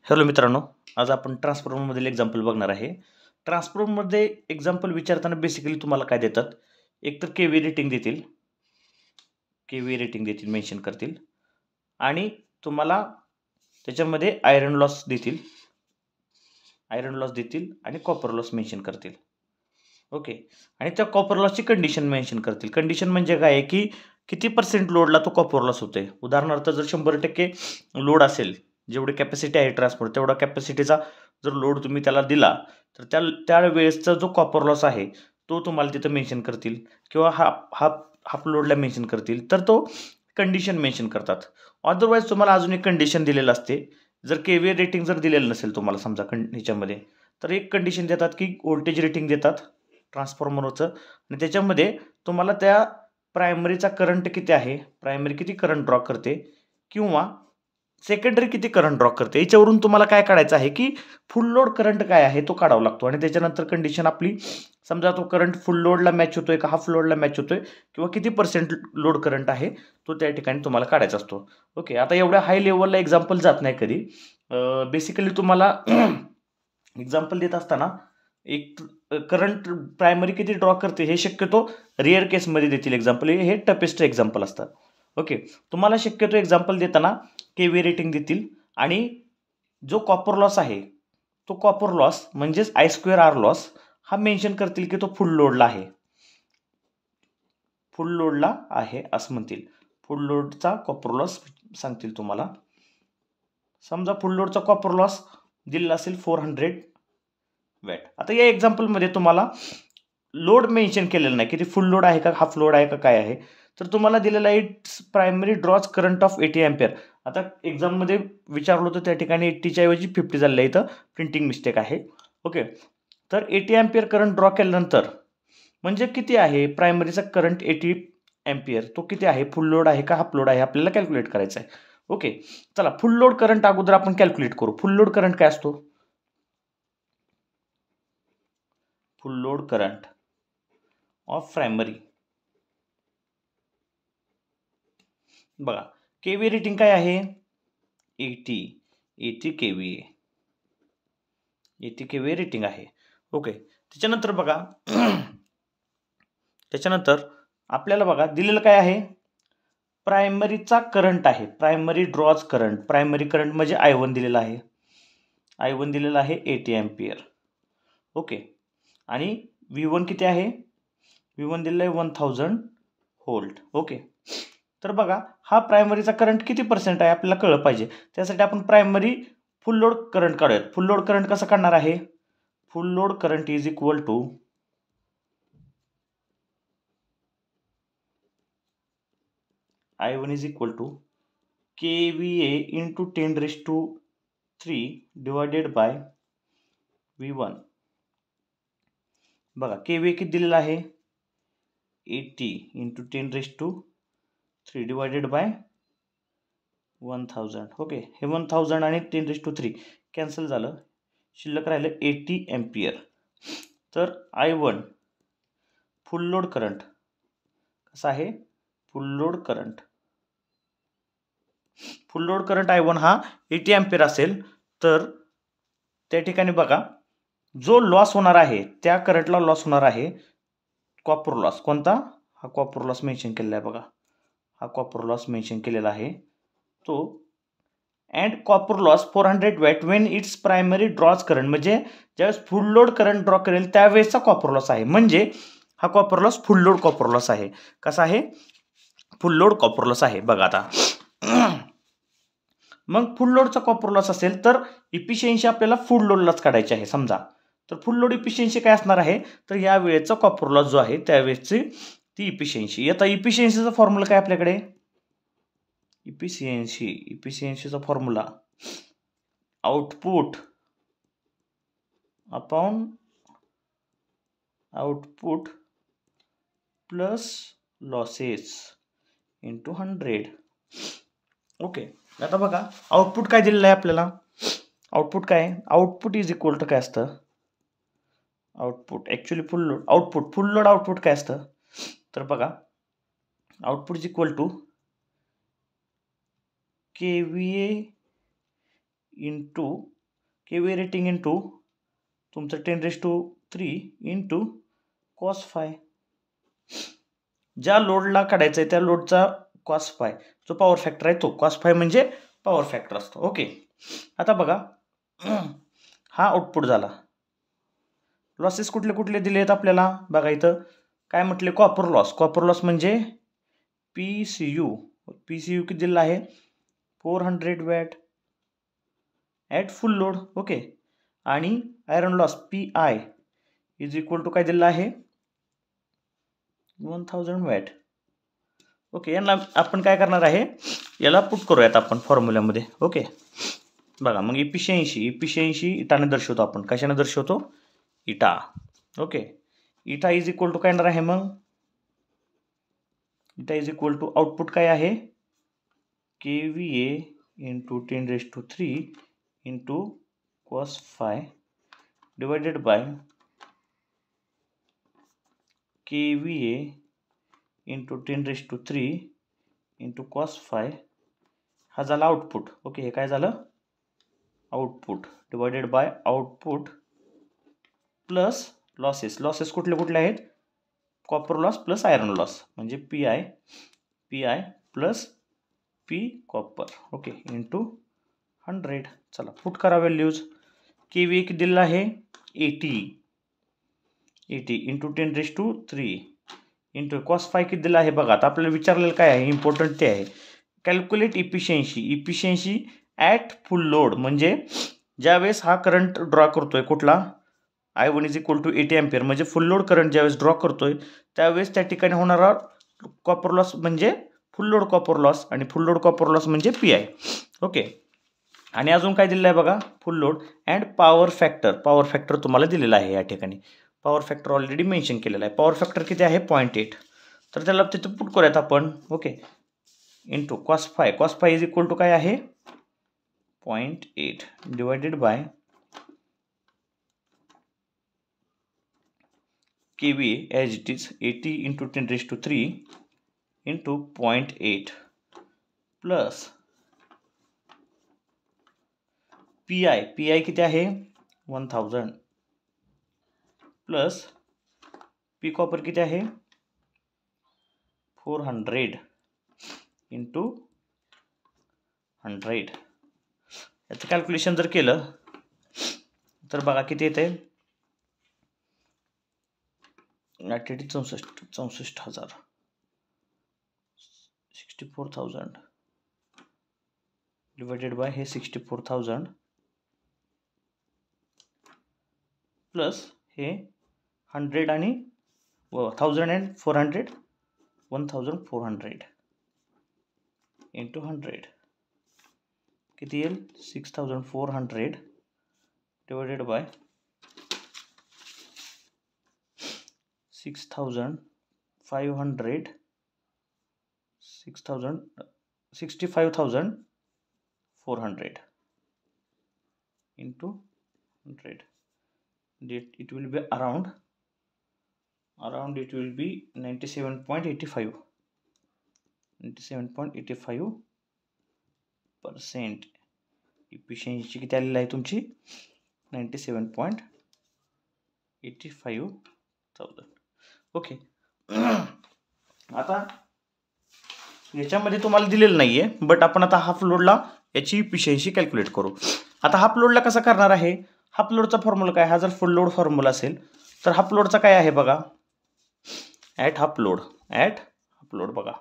Hello मित्रांनो, आज आपण ट्रान्सफॉर्मरमधील एक्झाम्पल बघणार आहे. ट्रान्सफॉर्मरमध्ये एक्झाम्पल विचारताना बेसिकली तुम्हाला काय देतात? एक तर के व्ही रेटिंग देतील, मेन्शन करतील आणि तुम्हाला त्याच्यामध्ये आयरन लॉस देतील आणि कॉपर लॉस मेन्शन करतील. ओके. आणि त्या कॉपर लॉसची कंडिशन मेन्शन करतील. कंडिशन म्हणजे काय आहे की किती % लोडला तो कॉपर लॉस होतोय. उदाहरणार्थ जर 100% लोड असेल, जेवढी कॅपॅसिटी आहे ट्रान्सफॉर्मर तेवढा कॅपॅसिटीचा जर लोड तुम्ही त्याला दिला, तर त्यावेळेसचा जो कॉपर लॉस आहे तो तुम्हाला तिथं मेन्शन करतील किंवा हाफ लोडला मेन्शन करतील. तर तो कंडिशन मेन्शन करतात. अदरवाईज तुम्हाला अजून एक कंडिशन दिलेलं असते. जर केव्हीए रेटिंग जर दिलेलं नसेल तुम्हाला समजा ह्याच्यामध्ये, तर एक कंडिशन देतात की व्होल्टेज रेटिंग देतात ट्रान्सफॉर्मरचं आणि त्याच्यामध्ये तुम्हाला त्या प्रायमरीचा करंट किती आहे, प्रायमरी किती करंट ड्रॉ करते किंवा सेकंडरी किती करंट ड्रॉ करते, याच्यावरून तुम्हाला काय काढायचं आहे की फुल लोड करंट काय आहे तो काढावा लागतो. आणि त्याच्यानंतर कंडिशन आपली समजा तो करंट फुल लोडला मॅच होतोय का हाफ लोडला मॅच होतोय किंवा किती % लोड करंट आहे तो त्या ठिकाणी तुम्हाला काढायचा असतो. ओके. आता एवढ्या हाय लेवलला एक्झाम्पल जात नाही कधी. बेसिकली तुम्हाला एक्झाम्पल देत असताना एक करंट प्रायमरी किती ड्रॉ करते हे शक्यतो रेअर केसमध्ये देतील एक्झाम्पल. हे टफेस्ट एक्झाम्पल असतात. ओके. तुम्हाला शक्यतो एक्झाम्पल देताना केव्ही रेटिंग देतील आणि जो कॉपर लॉस आहे तो कॉपर लॉस म्हणजेच I2R लॉस हा मेन्शन करतील की तो फुल लोडला आहे असं म्हणतील. फुल लोडचा कॉपर लॉस सांगतील तुम्हाला. समजा फुल लोडचा कॉपर लॉस दिलेला असेल 400 वॅट. आता या एक्झाम्पलमध्ये तुम्हाला लोड मेन्शन केलेलं नाही की ते फुल लोड आहे का हाफ लोड आहे का काय आहे. तर तुम्हाला दिलेला आहे primary draws current of 80 ampere. आता एक्झाममध्ये विचारलं होतं त्या ठिकाणी 80च्या ऐवजी 50 झालेलं आहे, इथं प्रिंटिंग मिस्टेक आहे. ओके. तर 80 अँपिअर करंट ड्रॉ केल्यानंतर म्हणजे किती आहे प्रायमरीचा करंट 80 अँपिअर, तो किती आहे, फुल लोड आहे का हाफ लोड आहे आपल्याला कॅल्क्युलेट करायचं आहे. ओके. चला फुल लोड करंट अगोदर आपण कॅल्क्युलेट करू. फुल लोड करंट काय असतो? फुल लोड करंट ऑफ प्रायमरी. बघा केव्ही रेटिंग काय आहे? 80 केव्ही रेटिंग आहे. ओके. त्याच्यानंतर बघा आपल्याला बघा दिलेलं काय आहे, प्रायमरीचा करंट आहे, primary draws current. Primary current म्हणजे I1 दिलेला आहे. I1 दिलेला आहे 80 अँपिअर. ओके. आणि V1 किती आहे? V1 दिलेला आहे 1000 व्होल्ट. ओके. तर बघा हा प्रायमरीचा करंट किती % आहे आपल्याला कळलं पाहिजे. त्यासाठी आपण प्रायमरी फुल लोड करंट काढूयात. फुल लोड करंट कसं काढणार आहे? Full load current is equal to I1 is equal to KVA into 10⁻³ divided by V1. बघा KVA किती दिलेला आहे? 80 इंटू 10⁻³ डिवायडेड बाय 1000. ओके. हे 1000 आणि 10⁻³ कॅन्सल झालं, शिल्लक राहिलं 80 अँपिअर. तर I1 फुल लोड करंट कसा आहे? फुल लोड करंट I1 हा 80 अँपिअर असेल तर त्या ठिकाणी बघा जो लॉस होणार आहे त्या करंटला लॉस होणार आहे कॉपर लॉस. कोणता? हा कॉपर लॉस मेन्शन केलेला आहे बघा. हा कॉपर लॉस मेन्शन केलेला आहे तो. And copper loss 400 watt when it's primary draws current, म्हणजे ज्यावेळेस फुल लोड करंट ड्रॉ करेल त्यावेळेसचा कॉपर लॉस आहे. म्हणजे हा कॉपर लॉस फुल लोड कॉपर लॉस आहे. कसा आहे? फुल लोड कॉपर लॉस आहे. बघा आता मग फुल लोडचा कॉपर लॉस असेल तर इफिशियन्सी आपल्याला फुल लोडलाच काढायची आहे समजा. तर फुल लोड इफिशियन्सी काय असणार आहे? तर या वेळेचा कॉपर लॉस जो आहे त्यावेळेसची ती इफिशियन्सी. आता इफिशियन्सीचा फॉर्म्युला काय आपल्याकडे? इफिशियन्सीचा formula output upon output plus losses into 100. Okay. आता बघा आउटपुट काय दिलेलं आहे आपल्याला? आउटपुट काय? आउटपुट इज इक्वल टू काय असतं? Output actually full load output काय असतं? तर बघा output is equal to KVA into KVA rating into तुमचं 10⁻³ इंटू cos phi. ज्या लोडला काढायचं आहे त्या लोडचा cos phi जो पॉवर फॅक्टर आहे तो cos phi म्हणजे पॉवर फॅक्टर असतो. ओके, आता बघा हा आउटपुट झाला. लॉसेस कुठले कुठले दिले आहेत आपल्याला बघा. इथं काय म्हटले, कॉपर लॉस म्हणजे PCU किती दिलेला आहे 400 watt at full load. Okay, आणि iron loss PI is equal to काय दिलेला आहे 1000 वॅट. ओके, यांना आपण काय करणार आहे, याला पुट करूयात आपण फॉर्म्युल्यामध्ये. ओके, बघा मग इफिशियन्सी इटाने दर्शवतो आपण. कशाने दर्शवतो, इटा. ओके, इटा इज इक्वल टू काय येणार आहे मग, इटा इज इक्वल टू आउटपुट काय आहे KVA into 10⁻³ into cos phi divided by KVA into 10⁻³ into cos phi. हा झाला आउटपुट. ओके, हे काय झालं output divided by output plus losses कुठले कुठले आहेत, copper loss plus iron loss म्हणजे PI plus P copper. Okay, into 100. चला पुट करा व्हॅल्यूज. KVA किती दिलेला आहे 80 इंटू 10⁻³ इंटू cos phi किती दिला आहे बघा. आता आपल्याला विचारलेलं काय आहे, इम्पॉर्टंट ते आहे. Calculate efficiency at full load म्हणजे ज्यावेळेस हा करंट ड्रॉ करतोय कुठला I1 is equal to 80 ampere म्हणजे फुल लोड करंट ज्यावेळेस ड्रॉ करतोय त्यावेळेस त्या ठिकाणी होणारा कॉपर लॉस म्हणजे फुल लोड कॉपर लॉस आणि फुल लोड कॉपर लॉस म्हणजे PI. ओके, आणि अजून काय दिलेलं आहे बघा, फुल लोड अँड पॉवर फॅक्टर तुम्हाला दिलेला आहे. या ठिकाणी पॉवर फॅक्टर ऑलरेडी मेन्शन केलेला आहे. पॉवर फॅक्टर किती आहे 0.8. तर त्याला तिथं पुट करूयात आपण. Okay, into cos phi is equal to काय आहे 0.8 divided by KVA as it is 80 into 10⁻³ into 0.8 plus PI किती आहे 1000 प्लस P कॉपर किती आहे 400 इंटू 100. याचं कॅल्क्युलेशन जर केलं तर बघा किती येते 64,000 64,000 डिवायडेड बाय हे 64,000 प्लस हे 100 आणि 1,400 1,400 इंटू 100 किती येईल 6,400 divided by 65,400 into 100. It will be around it will be 97.85%. Efficiency किती आलेली आहे तुमची 97.85,000. ओके, आता याच्यामध्ये तुम्हाला दिलेलं नाही आहे बट आपण आता हाफ लोडला याची इफिशियन्सी कॅल्क्युलेट करू. आता हाफ लोडला कसं करणार आहे, हाफ लोडचा फॉर्म्युला काय, हा जर फुल लोड फॉर्म्युला असेल तर हाफ लोडचा काय आहे बघा, ॲट हाफ लोड बघा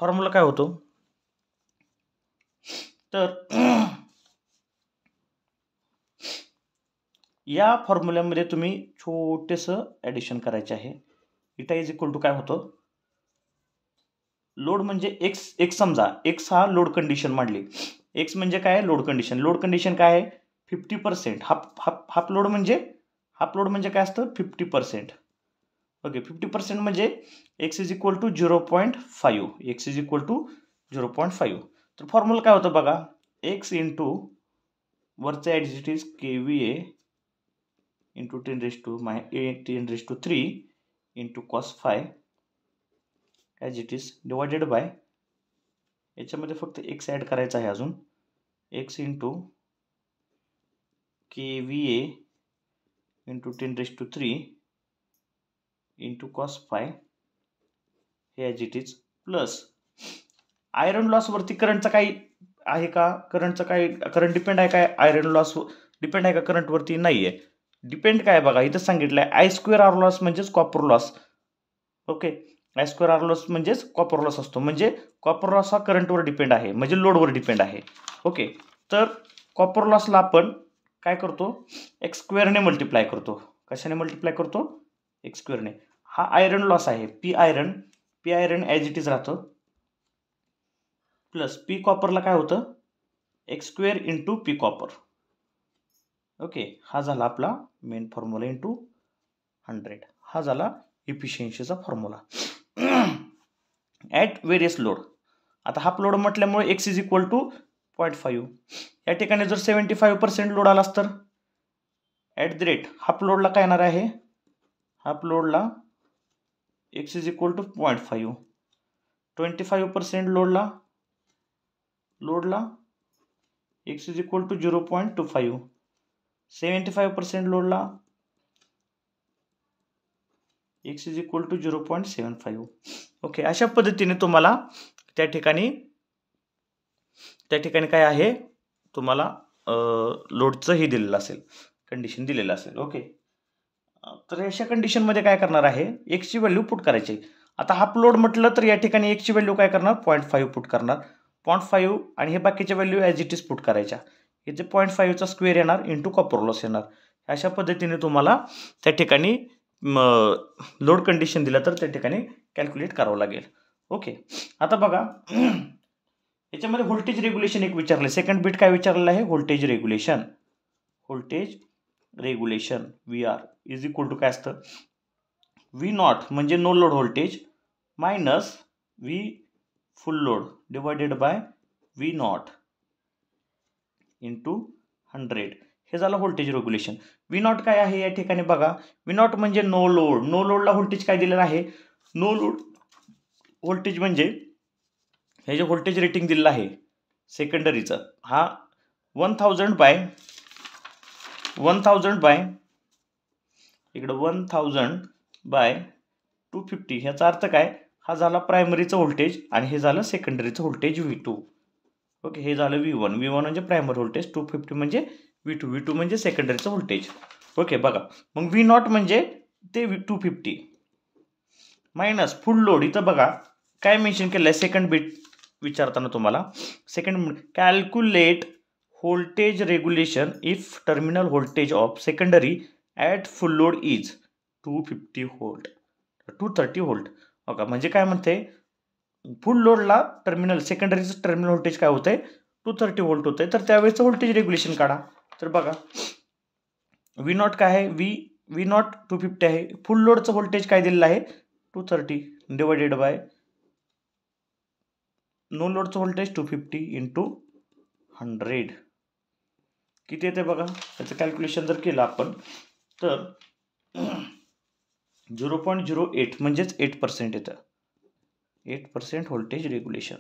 फॉर्म्युला काय होतो, तर या फॉर्म्युल्यामध्ये तुम्ही छोटेसं ॲडिशन करायचे आहे. इटा इज इक्वल टू काय होतं, लोड म्हणजे एक्स समजा एक्स हा लोड कंडिशन मांडली. एक्स म्हणजे काय लोड कंडिशन काय आहे 50%. हाफ लोड म्हणजे काय असतं 50%. ओके, 50% म्हणजे एक्स इज इक्वल टू 0.5. तर फॉर्म्युला काय होतं बघा, एक्स इंटू वरचं as it is KVA into 10⁻³ into cos phi as it is divided by याच्यामध्ये फक्त एक्स ॲड करायचा आहे अजून, x into KVA into 10⁻³ into cos phi हे as it is, plus iron लॉसवरती करंटचा काही आहे का, करंट डिपेंड आहे काय आयरन लॉस डिपेंड आहे का करंटवरती, नाही आहे. डिपेंड काय बघा इथं सांगितलं आहे I²R लॉस म्हणजेच copper loss. Okay, I²R loss म्हणजेच कॉपर लॉस असतो, म्हणजे कॉपर लॉस हा करंटवर डिपेंड आहे, म्हणजे लोडवर डिपेंड आहे. ओके, तर कॉपर लॉसला आपण काय करतो, x² ने मल्टिप्लाय करतो. कशाने मल्टिप्लाय करतो, x² ने. हा आयरन लॉस आहे, P iron as it is राहतं, प्लस पी कॉपरला काय होतं, x² into P copper. Okay, हा झाला आपला मेन फॉर्म्युला इंटू 100. हा झाला इफिशियन्सीचा फॉर्म्युला ॲट व्हेरियस लोड. आता हाफ लोड म्हटल्यामुळे x इज इक्वल टू 0.5. या ठिकाणी जर 75% लोड आलास तर ॲट द रेट हाफ लोडला काय येणार आहे, हाफ लोडला x इज इक्वल टू 0.5. 25% लोडला x इज इक्वल टू 0.25. 75% लोडला x is equal to 0.75. Okay, अशा पद्धतीने तुम्हाला त्या ठिकाणी काय आहे, तुम्हाला लोडचं हे दिलेलं असेल, कंडिशन दिलेलं असेल. ओके, तर अशा कंडिशनमध्ये काय करणार आहे, x ची व्हॅल्यू पुट करायची. आता हाफ लोड म्हटलं तर या ठिकाणी x ची व्हॅल्यू काय करणार, 0.5 पुट करणार, 0.5, आणि हे बाकीच्या value as it is put करायच्या. इथे 0.5चा स्क्वेअर येणार इंटू कॉपर लॉस येणार. अशा पद्धतीने तुम्हाला त्या ठिकाणी लोड कंडिशन दिलं तर त्या ठिकाणी कॅल्क्युलेट करावं लागेल. ओके, आता बघा याच्यामध्ये व्होल्टेज रेग्युलेशन एक विचारलं, सेकंड बिट काय विचारलेलं आहे, voltage regulation. VR is equal to काय असतं, V0 म्हणजे no load voltage minus V full load divided by V0 into 100. हे झालं व्होल्टेज रेग्युलेशन. V0 काय आहे या ठिकाणी बघा, V0 म्हणजे नो लोड. नो लोडला व्होल्टेज काय दिलेलं आहे, नो लोड व्होल्टेज म्हणजे हे जे व्होल्टेज रेटिंग दिलेलं आहे सेकंडरीचं, हा 1000 बाय इकडं 1000 बाय 250. ह्याचा अर्थ काय, हा झाला प्रायमरीचं व्होल्टेज आणि हे झालं सेकंडरीचं व्होल्टेज V2. ओके, हे झालं V1 म्हणजे प्रायमरी व्होल्टेज, 250 म्हणजे V2 म्हणजे सेकंडरीचं व्होल्टेज. ओके, बघा मग V0 म्हणजे ते 250 मायनस फुल लोड. इथं बघा काय मेन्शन केलं आहे, सेकंड बिट विचारताना तुम्हाला, second calculate voltage regulation if terminal voltage of secondary at full load is 230 volt. Okay, म्हणजे काय म्हणते, फुल लोडला सेकंडरीचं टर्मिनल व्होल्टेज काय होतंय, 230 व्होल्ट होतंय, तर त्यावेळेचं व्होल्टेज रेग्युलेशन काढा. तर बघा V0 काय आहे, V0 250 आहे, फुल लोडचं व्होल्टेज काय दिलेलं आहे 230 डिवायडेड बाय नो लोडचं व्होल्टेज 250 इंटू 100 किती येते बघा. त्याचं कॅल्क्युलेशन जर केलं आपण तर 0.08 म्हणजेच 8% येतं, 8% व्होल्टेज रेग्युलेशन.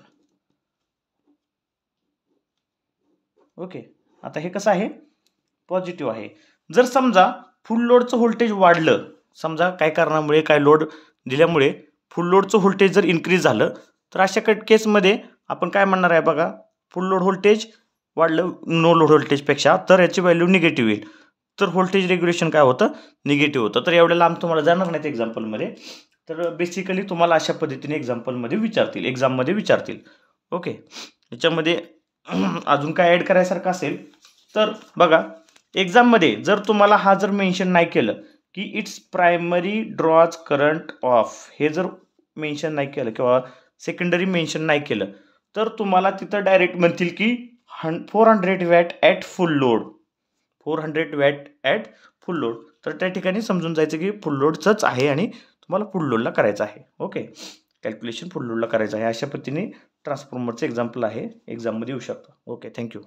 ओके, आता हे कसं आहे, पॉझिटिव्ह आहे. जर समजा फुल लोडचं व्होल्टेज वाढलं, समजा काय कारणामुळे, काय लोड दिल्यामुळे फुल लोडचं व्होल्टेज जर इन्क्रीज झालं, तर अशा केसमध्ये आपण काय म्हणणार आहे बघा, फुल लोड व्होल्टेज वाढलं नो लोड व्होल्टेजपेक्षा तर याची व्हॅल्यू निगेटिव्ह येईल, तर व्होल्टेज रेग्युलेशन काय होतं, निगेटिव्ह होतं. तर एवढ्या लांब तुम्हाला जाणार नाहीत एक्झाम्पलमध्ये, तर बेसिकली तुम्हाला अशा पद्धतीने एक्झाम्पलमध्ये विचारतील. ओके, याच्यामध्ये अजून काय ॲड करायसारखं असेल तर बघा, एक्झाममध्ये जर तुम्हाला हा जर मेन्शन नाही केलं की it's primary draws current of, हे जर मेन्शन नाही केलं किंवा सेकंडरी मेन्शन नाही केलं, तर तुम्हाला तिथं डायरेक्ट म्हणतील की 400 watt at full load, 400 watt at full load. तर त्या ठिकाणी समजून जायचं की फुल लोडचंच आहे आणि तुम्हाला फुल लोडला करायचं आहे. ओके, कॅल्क्युलेशन फुल लोडला करायचं आहे. अशा पद्धतीने ट्रान्सफॉर्मरचं एक्झाम्पल आहे, एक्झाममध्ये येऊ शकतं. Okay, thank you.